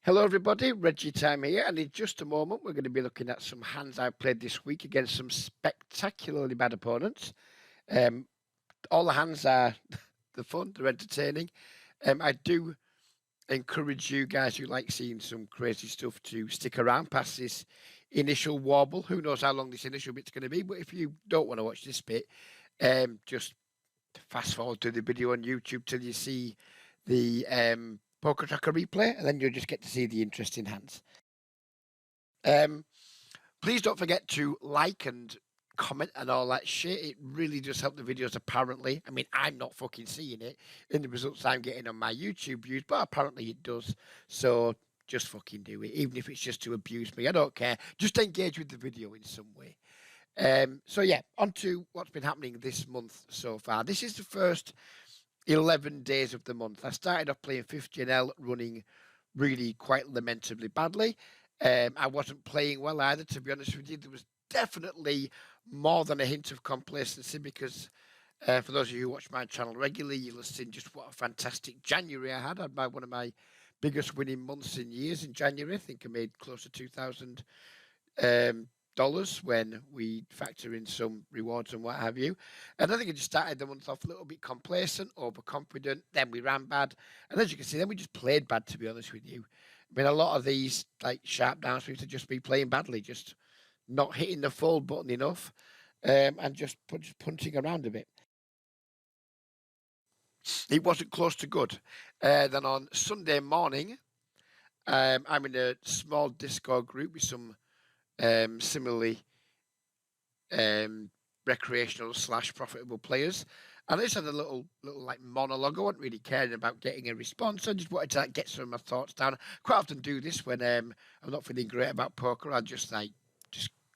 Hello, everybody. Reggie Time here, and in just a moment, we're going to be looking at some hands I played this week against some spectacularly bad opponents. Um, all the hands are the fun, they're entertaining. I do encourage you guys who like seeing some crazy stuff to stick around past this initial warble. Who knows how long this initial bit's going to be? But if you don't want to watch this bit, just fast forward to the video on YouTube till you see the Poker Tracker replay, and then you'll just get to see the interesting hands. Um, Please don't forget to like and comment and all that shit. It really does help the videos, apparently. I mean, I'm not fucking seeing it in the results I'm getting on my YouTube views, but apparently it does. So just fucking do it, even if it's just to abuse me. I don't care. Just engage with the video in some way. So yeah, on to what's been happening this month so far. This is the first 11 days of the month. I started off playing 50NL, running really quite lamentably badly. I wasn't playing well either, to be honest with you. There was definitely more than a hint of complacency because for those of you who watch my channel regularly, you'll have seen just what a fantastic January I had. I had one of my biggest winning months in years in January. I think I made close to 2,000 dollars when we factor in some rewards and what have you. And I think I just started the month off a little bit complacent, overconfident. Then we ran bad, and as you can see, then we just played bad. To be honest with you, I mean, a lot of these like sharp down seems to just be playing badly, just not hitting the fold button enough, and just punching around a bit. It wasn't close to good. Then on Sunday morning, I'm in a small Discord group with some similarly recreational / profitable players. And I just had a little like monologue. I wasn't really caring about getting a response. I just wanted to like, get some of my thoughts down. I quite often do this when I'm not feeling great about poker. I just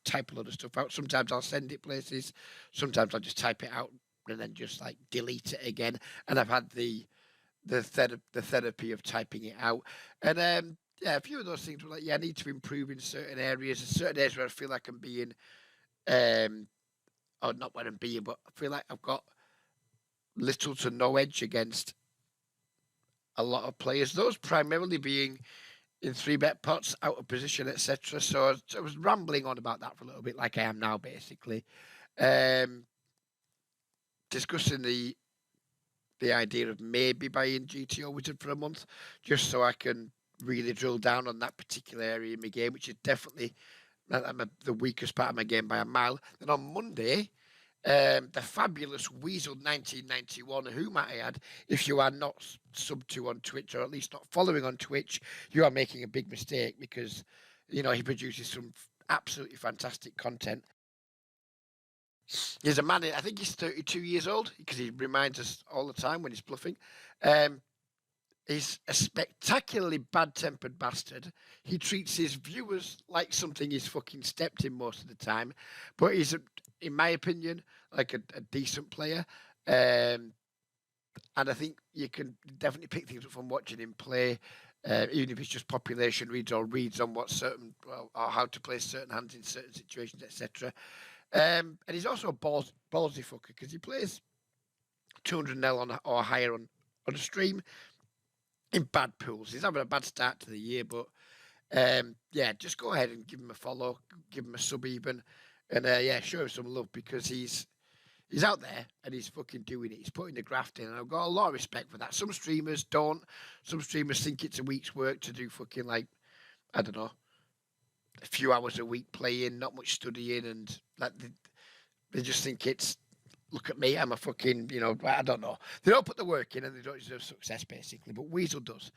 type a lot of stuff out. Sometimes I'll send it places. Sometimes I'll just type it out and then just like delete it again. And I've had the therapy of typing it out. And yeah, a few of those things were like, yeah, I need to improve in certain areas. There's certain areas where I feel like I'm being or not where I'm being, but I feel like I've got little to no edge against a lot of players. Those primarily being in 3-bet pots, out of position, etc. So I was rambling on about that for a little bit, like I am now, basically, discussing the idea of maybe buying GTO Wizard for a month, just so I can really drill down on that particular area in my game, which is definitely the weakest part of my game by a mile. Then on Monday, the fabulous Weasel 1991, who might I add, if you are not sub to on Twitch, or at least not following on Twitch, you are making a big mistake because, you know, he produces some absolutely fantastic content. He's a man, I think he's 32 years old, because he reminds us all the time when he's bluffing. He's a spectacularly bad-tempered bastard. He treats his viewers like something he's fucking stepped in most of the time. But he's, in my opinion, like a decent player. And I think you can definitely pick things up from watching him play, even if it's just population reads or reads on what certain, or how to play certain hands in certain situations, etc. And he's also a ballsy fucker because he plays 200 L or higher on a stream in bad pools. He's having a bad start to the year, but yeah, just go ahead and give him a follow, give him a sub even, and yeah, show him some love because he's out there and he's fucking doing it. He's putting the graft in, and I've got a lot of respect for that. Some streamers don't. Some streamers think it's a week's work to do fucking like, I don't know, a few hours a week playing, not much studying, and like they just think it's, look at me, I'm a fucking, you know, I don't know. They don't put the work in and they don't deserve success, basically. But Weasel does.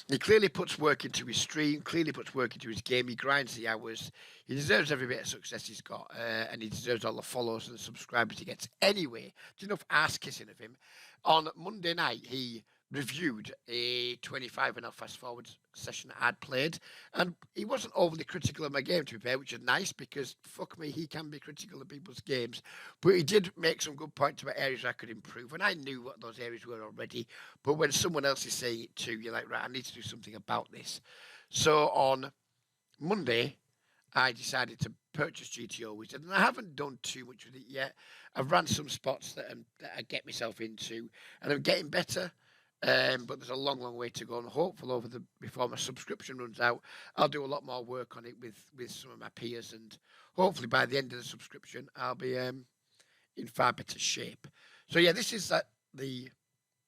He clearly puts work into his stream, clearly puts work into his game. He grinds the hours. He deserves every bit of success he's got, and he deserves all the follows and subscribers he gets. Anyway, there's enough ass kissing of him. On Monday night, he reviewed a 25 fast forward session I'd played, and he wasn't overly critical of my game, to be fair, which is nice because fuck me, he can be critical of people's games, but he did make some good points about areas I could improve, and I knew what those areas were already. But when someone else is saying it too, you're like, right, I need to do something about this. So on Monday, I decided to purchase GTO Wizard, and I haven't done too much with it yet. I've ran some spots that I get myself into, and I'm getting better. But there's a long, long way to go, and hopefully before my subscription runs out, I'll do a lot more work on it with some of my peers, and hopefully by the end of the subscription, I'll be in far better shape. So yeah, this is the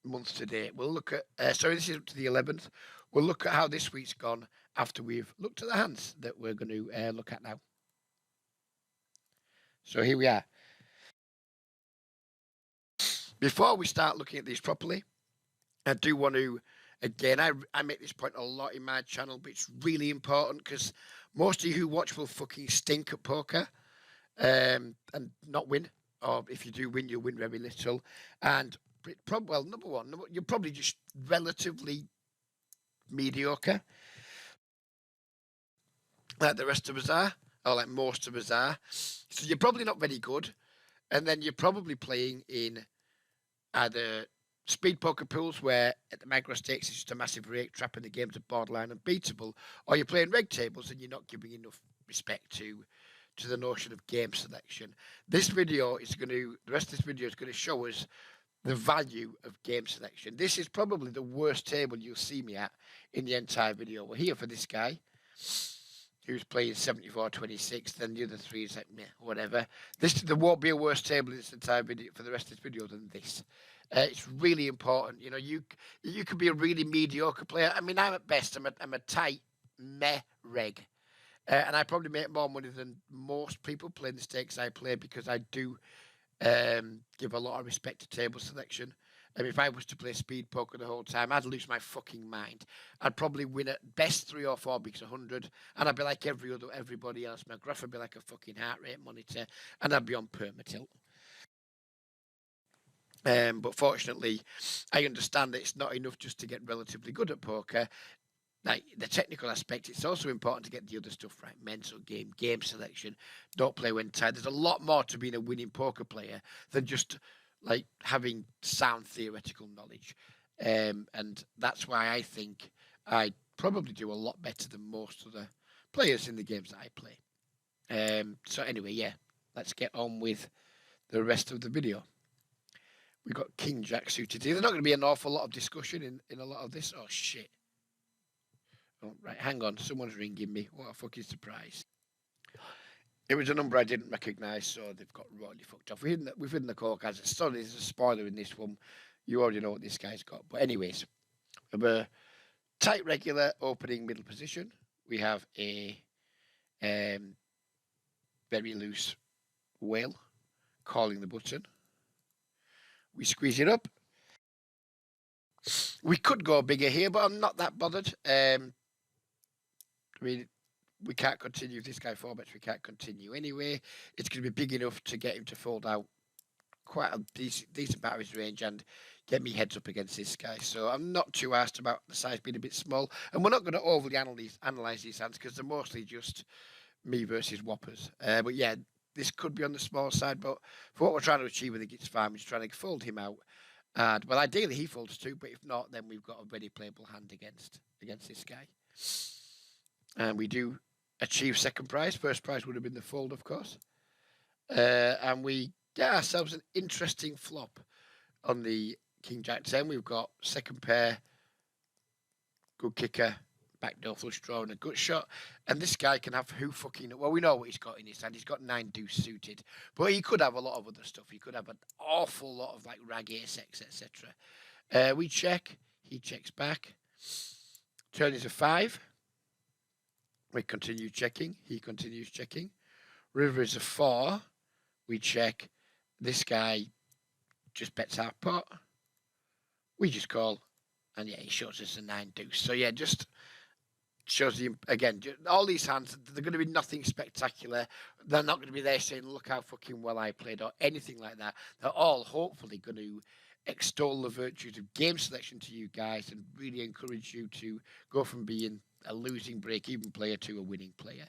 month to date. We'll look at sorry, this is up to the 11th. We'll look at how this week's gone after we've looked at the hands that we're going to look at now. So here we are. Before we start looking at these properly, I do want to, again, I make this point a lot in my channel, but it's really important because most of you who watch will fucking stink at poker and not win. Or if you do win, you'll win very little. And well, number one, you're probably just relatively mediocre, like the rest of us are, or like most of us are. So you're probably not very good. And then you're probably playing in either speed poker pools where at the micro stakes it's just a massive rake trap and the games are borderline unbeatable, or you're playing reg tables and you're not giving enough respect to the notion of game selection. The rest of this video is going to show us the value of game selection. This is probably the worst table you'll see me at in the entire video. We're here for this guy who's playing 74-26, then the other three is like, meh, whatever. There won't be a worse table in this entire video for the rest of this video than this. It's really important. You know, you could be a really mediocre player. I mean, I'm at best, I'm a tight meh reg. And I probably make more money than most people playing the stakes I play because I do give a lot of respect to table selection. And if I was to play speed poker the whole time, I'd lose my fucking mind. I'd probably win at best 3 or 4 bigs 100, and I'd be like everybody else. My graph would be like a fucking heart rate monitor, and I'd be on permatilt. But fortunately, I understand that it's not enough just to get relatively good at poker. Like the technical aspect, it's also important to get the other stuff right. Mental game selection. Don't play when tired. There's a lot more to being a winning poker player than just like having sound theoretical knowledge. And that's why I think I probably do a lot better than most of the players in the games that I play. So anyway, yeah, let's get on with the rest of the video. We've got King Jack suited here. There's not going to be an awful lot of discussion in a lot of this. Oh, shit. Oh, right, hang on. Someone's ringing me. What a fucking surprise. It was a number I didn't recognise, so they've got royally fucked off. We've hidden the call, guys. Sorry, there's a spoiler in this one. You already know what this guy's got. But anyways, we have a tight regular opening middle position. We have a very loose whale calling the button. We squeeze it up. We could go bigger here, but I'm not that bothered. I mean, we can't continue. If this guy 4-bets, we can't continue anyway. It's going to be big enough to get him to fold out quite a decent part of his range and get me heads up against this guy. So I'm not too asked about the size being a bit small. And we're not going to overly analyse these hands because they're mostly just me versus whoppers. But yeah, this could be on the small side. But for what we're trying to achieve with the Gits Farm is trying to fold him out. And well, ideally he folds too, but if not, then we've got a very playable hand against this guy. And we do achieve second prize. First prize would have been the fold, of course. And we get ourselves an interesting flop on the King Jack 10. We've got second pair, good kicker, backdoor flush draw and a gut shot. And this guy can have who fucking... Well, we know what he's got in his hand. He's got 9 deuce suited. But he could have a lot of other stuff. He could have an awful lot of like rag ace X, etc. We check. He checks back. Turn is a 5. We continue checking. He continues checking. River is a 4. We check. This guy just bets our pot. We just call. And yeah, he shows us a 9 deuce. So yeah, just shows you again, all these hands, they're going to be nothing spectacular. They're not going to be there saying, look how fucking well I played or anything like that. They're all hopefully going to extol the virtues of game selection to you guys and really encourage you to go from being a losing break-even player to a winning player.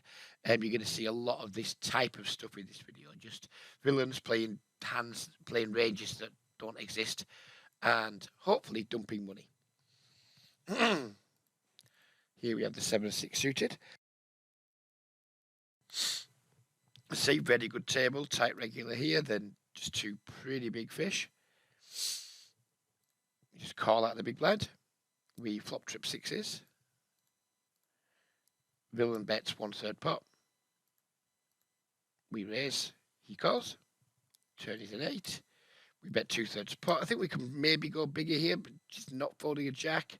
You're going to see a lot of this type of stuff in this video. Just villains playing hands, playing ranges that don't exist, and hopefully dumping money. Here we have the 7-6 suited. See, very good table, tight regular here, then just 2 pretty big fish. We just call out the big blind. We flop trip sixes. Villain bets 1/3 pot. We raise. He calls. Turn is an 8. We bet 2/3 pot. I think we can maybe go bigger here, but just not folding a jack.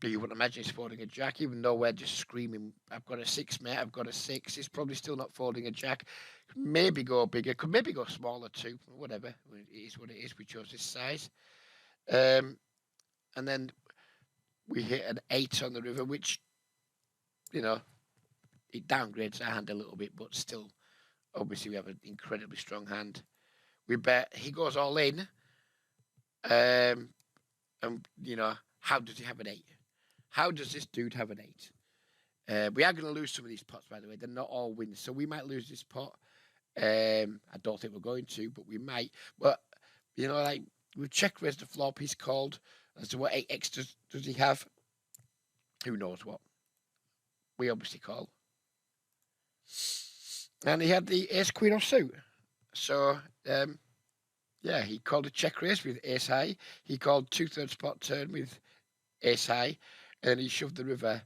But you wouldn't imagine he's folding a jack, even though we're just screaming, I've got a 6, mate, I've got a 6. He's probably still not folding a jack. Could maybe go bigger, could maybe go smaller too. Whatever. It is what it is. We chose this size. And then we hit an 8 on the river, which, you know, it downgrades our hand a little bit, but still, obviously, we have an incredibly strong hand. We bet he goes all in. And, you know, how does he have an 8? How does this dude have an 8? We are going to lose some of these pots, by the way. They're not all wins, so we might lose this pot. I don't think we're going to, but we might. But, you know, like, we check raise the flop. He's called. As to what 8 extras does he have? Who knows what? We obviously call. And he had the ace queen offsuit. So, yeah, he called a check raise with ace high. He called 2/3 pot turn with ace high. And he shoved the river.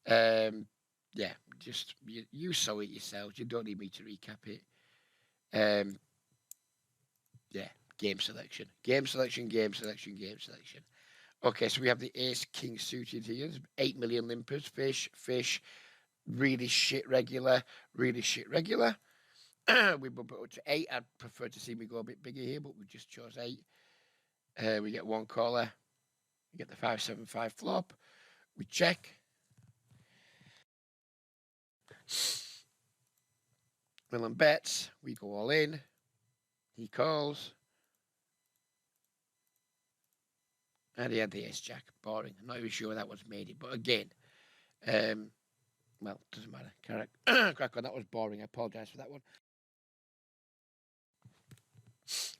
Yeah, just you saw it yourselves. You don't need me to recap it. Yeah, game selection. Game selection, game selection, game selection. Okay, so we have the ace king suited here. 8 million limpers. Fish. Really shit regular. Really shit regular. We bump it up to 8. I'd prefer to see me go a bit bigger here, but we just chose 8. We get one caller. We get the 5/7/5 flop. We check. Villain bets. We go all in. He calls. And he had the ace jack. Boring. I'm not even sure that was made it. But again, well, doesn't matter. Crack on. That was boring. I apologise for that one.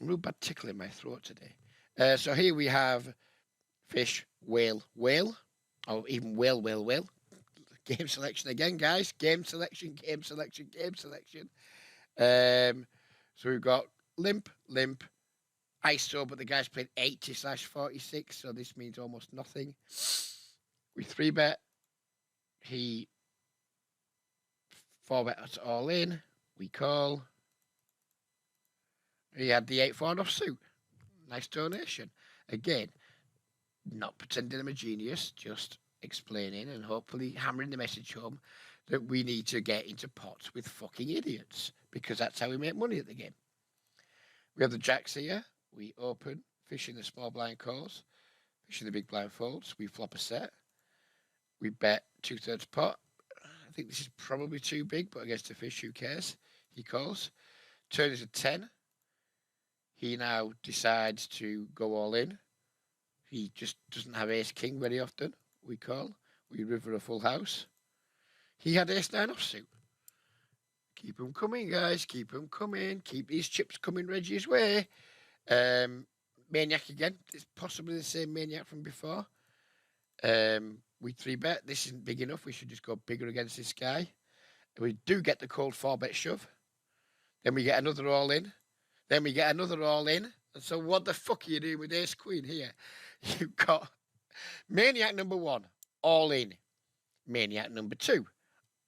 I'm real bad tickle in my throat today. So here we have fish, whale. Or even whale. Game selection again, guys. Game selection. So we've got limp, ISO, but the guy's played 80/46, so this means almost nothing. We 3-bet. He 4-bet us all in. We call. He had the 8/4 offsuit. Nice donation. Again, not pretending I'm a genius, just explaining and hopefully hammering the message home that we need to get into pots with fucking idiots, because that's how we make money at the game. We have the jacks here. We open, fish in the small blind calls, fish in the big blind folds. We flop a set. We bet 2/3 pot. I think this is probably too big, but against the fish, who cares? He calls. Turn is a 10. He now decides to go all in. He just doesn't have ace king very often. We call. We river a full house. He had ace 9 offsuit. Keep them coming, guys. Keep them coming. Keep these chips coming Reggie's way. Maniac again. It's possibly the same Maniac from before. We 3-bet. This isn't big enough. We should just go bigger against this guy. We do get the cold 4-bet shove. Then we get another all in. Then we get another all in. And so what the fuck are you doing with ace queen here? You've got Maniac number 1, all in. Maniac number 2,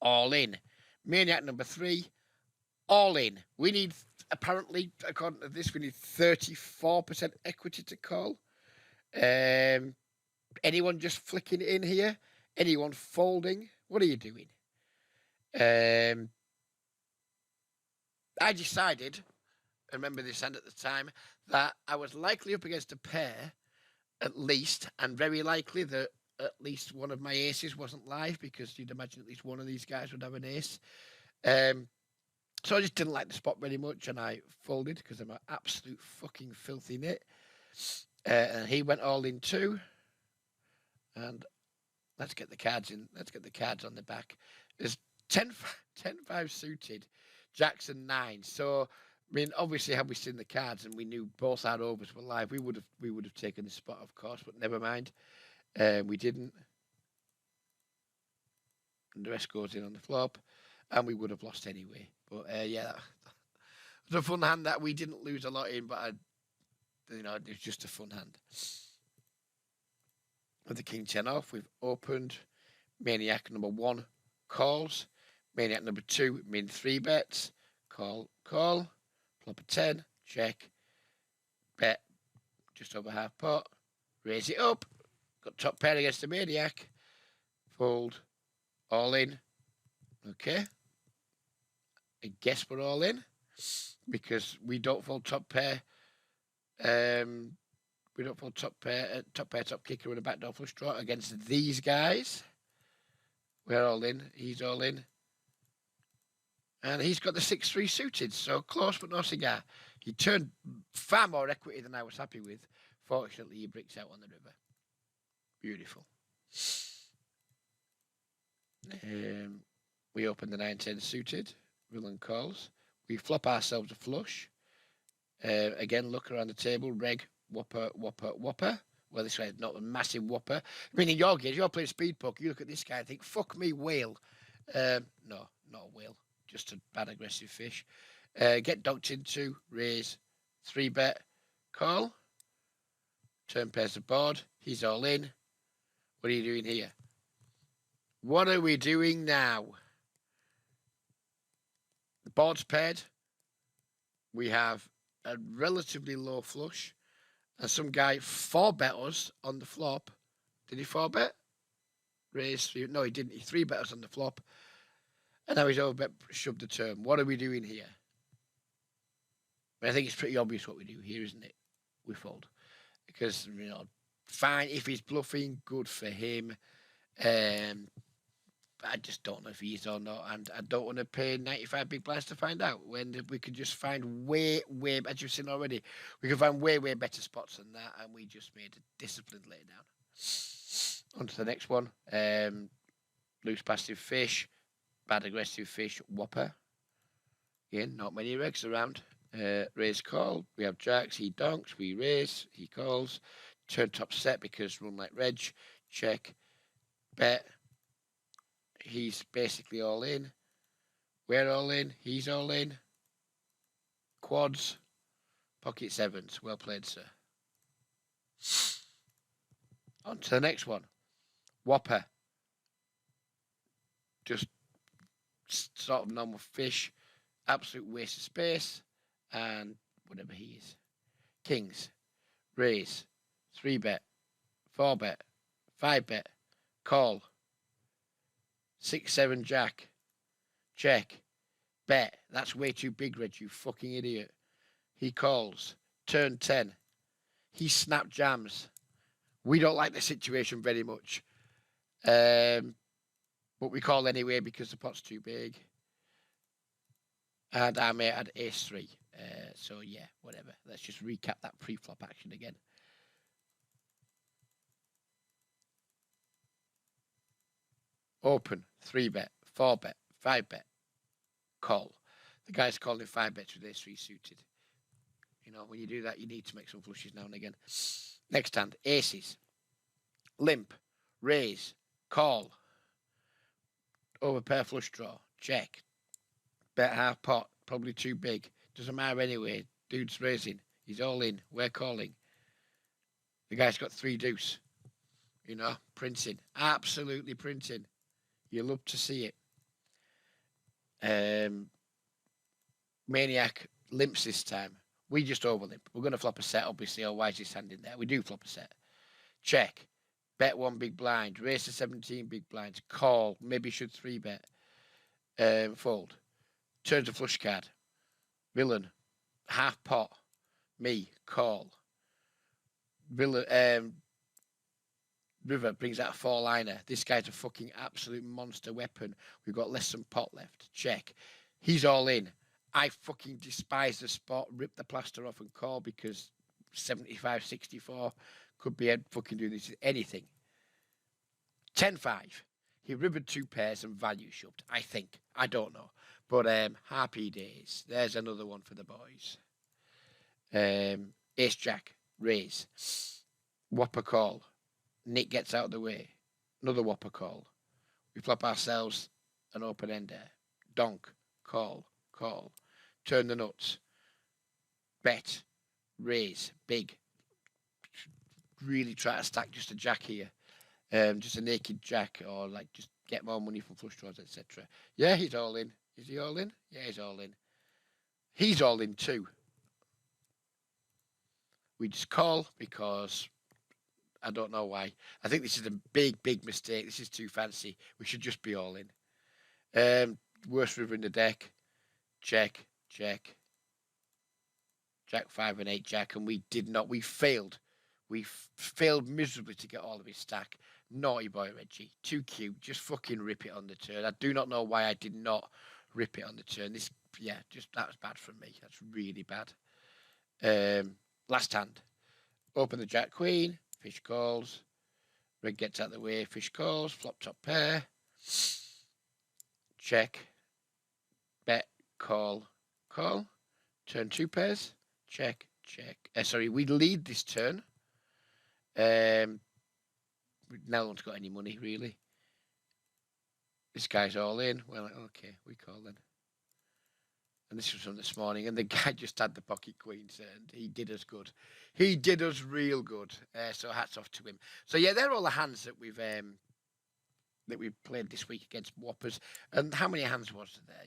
all in. Maniac number 3, all in. We need, apparently, according to this, we need 34% equity to call. Anyone just flicking it in here? Anyone folding? What are you doing? I decided, I remember this hand at the time, that I was likely up against a pair, at least, and very likely that at least one of my aces wasn't live, because you'd imagine at least one of these guys would have an ace. So I just didn't like the spot very much, and I folded because I'm an absolute fucking filthy nit. And he went all in too. And let's get the cards in. Let's get the cards on the back. There's 10-5 suited, jacks and 9. So, I mean, obviously, had we seen the cards and we knew both our overs were live, we would have taken the spot, of course. But never mind, we didn't. And the rest goes in on the flop, and we would have lost anyway. But yeah, that was a fun hand that we didn't lose a lot in, but you know, it's just a fun hand. With the king 10 off, we've opened. Maniac number 1 calls. Maniac number 2, min 3 bets. Call, call. Flop a 10, check. Bet just over half pot. Raise it up. Got top pair against the Maniac. Fold. All in. Okay. I guess we're all in because we don't fold top pair. We don't fold top pair, top kicker with a backdoor flush draw against these guys. We're all in. He's all in. And he's got the 6-3 suited, so close but no cigar. He turned far more equity than I was happy with. Fortunately, he bricks out on the river. Beautiful. We open the 9-10 suited. Villain calls. We flop ourselves a flush. Again, look around the table. Reg, whopper, whopper, whopper. Well, this way, not a massive whopper. I mean, in your games, you're playing speed poker. You look at this guy and think, fuck me, whale. No, not a whale. Just a bad aggressive fish. Get docked into, raise, 3-bet, call. Turn pairs the board. He's all in. What are you doing here? What are we doing now? The board's paired. We have a relatively low flush. And some guy 4-bet us on the flop. Did he 4-bet? Raise 3. No, he didn't. He 3-bet us on the flop. And now he's overbet, shoved the turn. What are we doing here? I think it's pretty obvious what we do here, isn't it? We fold. Because, you know, fine, if he's bluffing, good for him. I just don't know if he is or not. And I don't want to pay 95 big blinds to find out. When we could just find way, as you've seen already, we could find way better spots than that. And we just made a disciplined laydown. On to the next one. Loose passive fish. Bad aggressive fish, whopper. Again, not many regs around. Raise call. We have jacks. He donks. We raise. He calls. Turn top set because run like reg. Check. Bet. He's basically all in. We're all in. He's all in. Quads. Pocket sevens. Well played, sir. On to the next one. Whopper. Just sort of normal fish, absolute waste of space, and whatever he is. Kings, raise, 3-bet, 4-bet, 5-bet, call, 6-7 jack, check, bet. That's way too big, Reg, you fucking idiot. He calls, turn 10. He snap jams. We don't like the situation very much. But we call anyway because the pot's too big. And our mate had ace-3. So, yeah, whatever. Let's just recap that pre-flop action again. Open, 3-bet, 4-bet, 5-bet, call. The guy's calling 5-bets with ace-3 suited. You know, when you do that, you need to make some flushes now and again. Next hand, aces. Limp, raise, call. Over pair flush draw. Check. Bet half pot. Probably too big. Doesn't matter anyway. Dude's raising. He's all in. We're calling. The guy's got 3 deuce. You know, printing. Absolutely printing. You love to see it. Maniac limps this time. We just over limp. We're going to flop a set, obviously. Otherwise, he's standing there. We do flop a set. Check. Bet 1 big blind. Raise to 17 big blinds. Call. Maybe should 3-bet. Fold. Turns a flush card. Villain. Half pot. Me. Call. Villain. River brings out a 4-liner. This guy's a fucking absolute monster weapon. We've got less than pot left. Check. He's all in. I fucking despise the spot. Rip the plaster off and call because 75-64. Could be fucking doing this anything. 10-5. He rivered 2 pairs and value shoved. I think. I don't know. But happy days. There's another one for the boys. Ace Jack. Raise. Whopper call. Nick gets out of the way. Another whopper call. We flop ourselves an open ender. Donk. Call. Call. Turn the nuts. Bet. Raise. Big. really try to stack just a jack here, just a naked jack, or like just get more money from flush draws, etc. Yeah, he's all in. Is he all in? Yeah, he's all in. He's all in too. We just call because I don't know why. I think this is a big, big mistake. This is too fancy. We should just be all in. Worst river in the deck. Check, check. Jack 5 and 8 jack, and we did not. We failed. We failed miserably to get all of his stack. Naughty boy, Reggie. Too cute. Just fucking rip it on the turn. I do not know why I did not rip it on the turn. This, yeah, just that was bad from me. That's really bad. Last hand. Open the jack queen. Fish calls. Red gets out of the way. Fish calls. Flop top pair. Check. Bet. Call. Call. Turn 2 pairs. Check. Check. Sorry, we lead this turn. No one's got any money, really. This guy's all in. We're like, okay, we call then. And this was from this morning, and the guy just had the pocket queens, and he did us good. He did us real good. So hats off to him. So yeah, they're all the hands that we've played this week against Whoppers. And how many hands was there?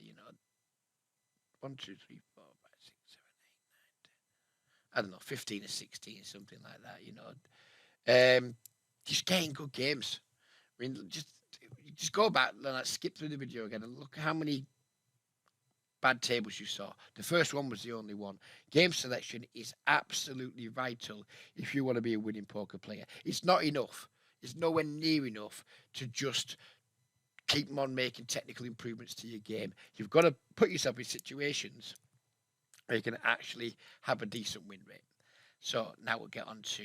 1, 2, 3, 4, 5, 6, 7, 8, 9, 10. I don't know, 15 or 16, something like that. Just getting good games. I mean, just go back and skip through the video again and look at how many bad tables you saw. The first one was the only one. Game selection is absolutely vital if you want to be a winning poker player. It's not enough. It's nowhere near enough to just keep on making technical improvements to your game. You've got to put yourself in situations where you can actually have a decent win rate. So now we'll get on to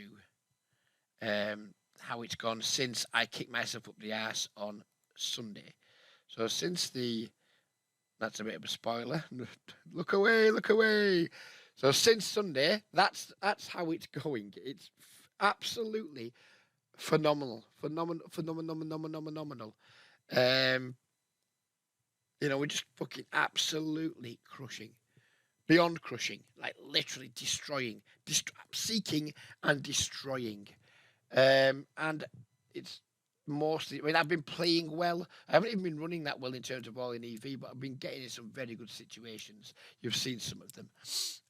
how it's gone since I kicked myself up the arse on Sunday. So that's a bit of a spoiler. Look away, look away. So since Sunday, that's how it's going. It's absolutely phenomenal. We're just fucking absolutely crushing. Beyond crushing, like literally destroying, seeking and destroying. And it's mostly, I've been playing well. I haven't even been running that well in terms of all in EV, but I've been getting in some very good situations. You've seen some of them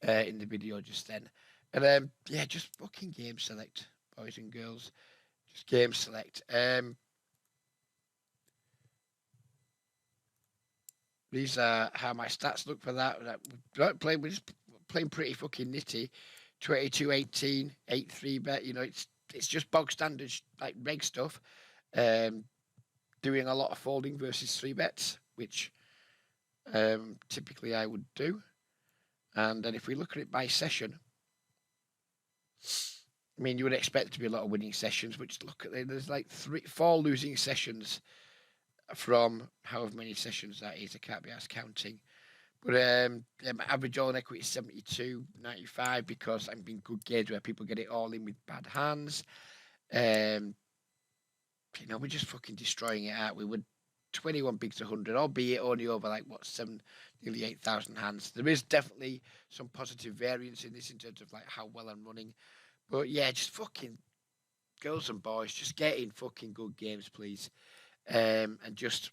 in the video just then. And just fucking game select, boys and girls. Just game select. These are how my stats look for that. We're just playing pretty fucking nitty. 22, 18, 8-3 bet. It's just bog standard like reg stuff. Doing a lot of folding versus 3 bets, which typically I would do. And then if we look at it by session, you would expect it to be a lot of winning sessions, which look at it, there's like 4 losing sessions from however many sessions that is. I can't be asked counting. But my average all in equity is 72.95 because I'm being good games where people get it all in with bad hands. We're just fucking destroying it out. We were 21 bigs to 100, albeit only over nearly 8,000 hands. There is definitely some positive variance in this in terms of how well I'm running. But yeah, just fucking girls and boys, just get in fucking good games, please. And just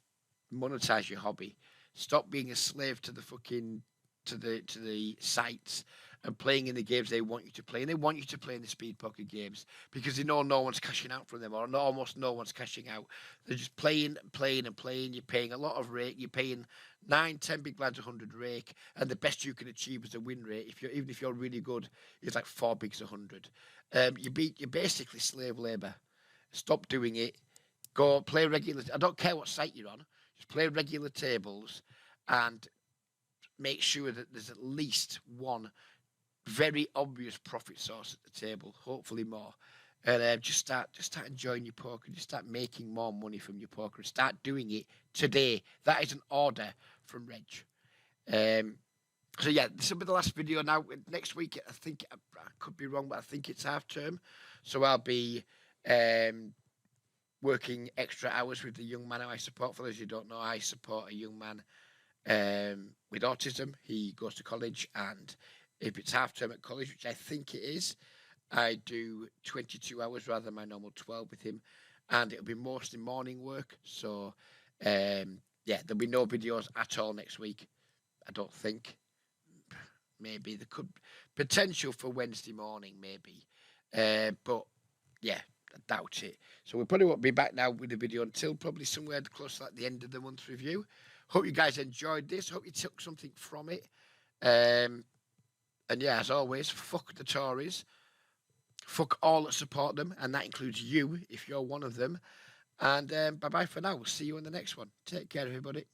monetize your hobby. Stop being a slave to the fucking to the sites and playing in the games they want you to play. And they want you to play in the speed poker games because they know no one's cashing out from them, or almost no one's cashing out. They're just playing. You're paying a lot of rake. You're paying 9, 10 big blinds, 100 rake, and the best you can achieve as a win rate, even if you're really good, is like 4 bigs 100. You're basically slave labor. Stop doing it. Go play regular. I don't care what site you're on. Just play regular tables and make sure that there's at least one very obvious profit source at the table, hopefully more. And just start enjoying your poker. Just start making more money from your poker and start doing it today. That is an order from Reg. So yeah, this will be the last video now. Next week, I think I could be wrong, but I think it's half term. So I'll be working extra hours with the young man who I support. For those who don't know, I support a young man with autism. He goes to college, and if it's half term at college, which I think it is, I do 22 hours rather than my normal 12 with him, and it'll be mostly morning work. So, yeah, there'll be no videos at all next week. I don't think. Maybe there could potential for Wednesday morning, maybe, but yeah, I doubt it. So we probably won't be back now with the video until probably somewhere close to like the end of the month review. Hope you guys enjoyed this. Hope you took something from it. Um, and yeah, as always, fuck the Tories. Fuck all that support them, and that includes you if you're one of them. And bye bye for now. We'll see you in the next one. Take care, everybody.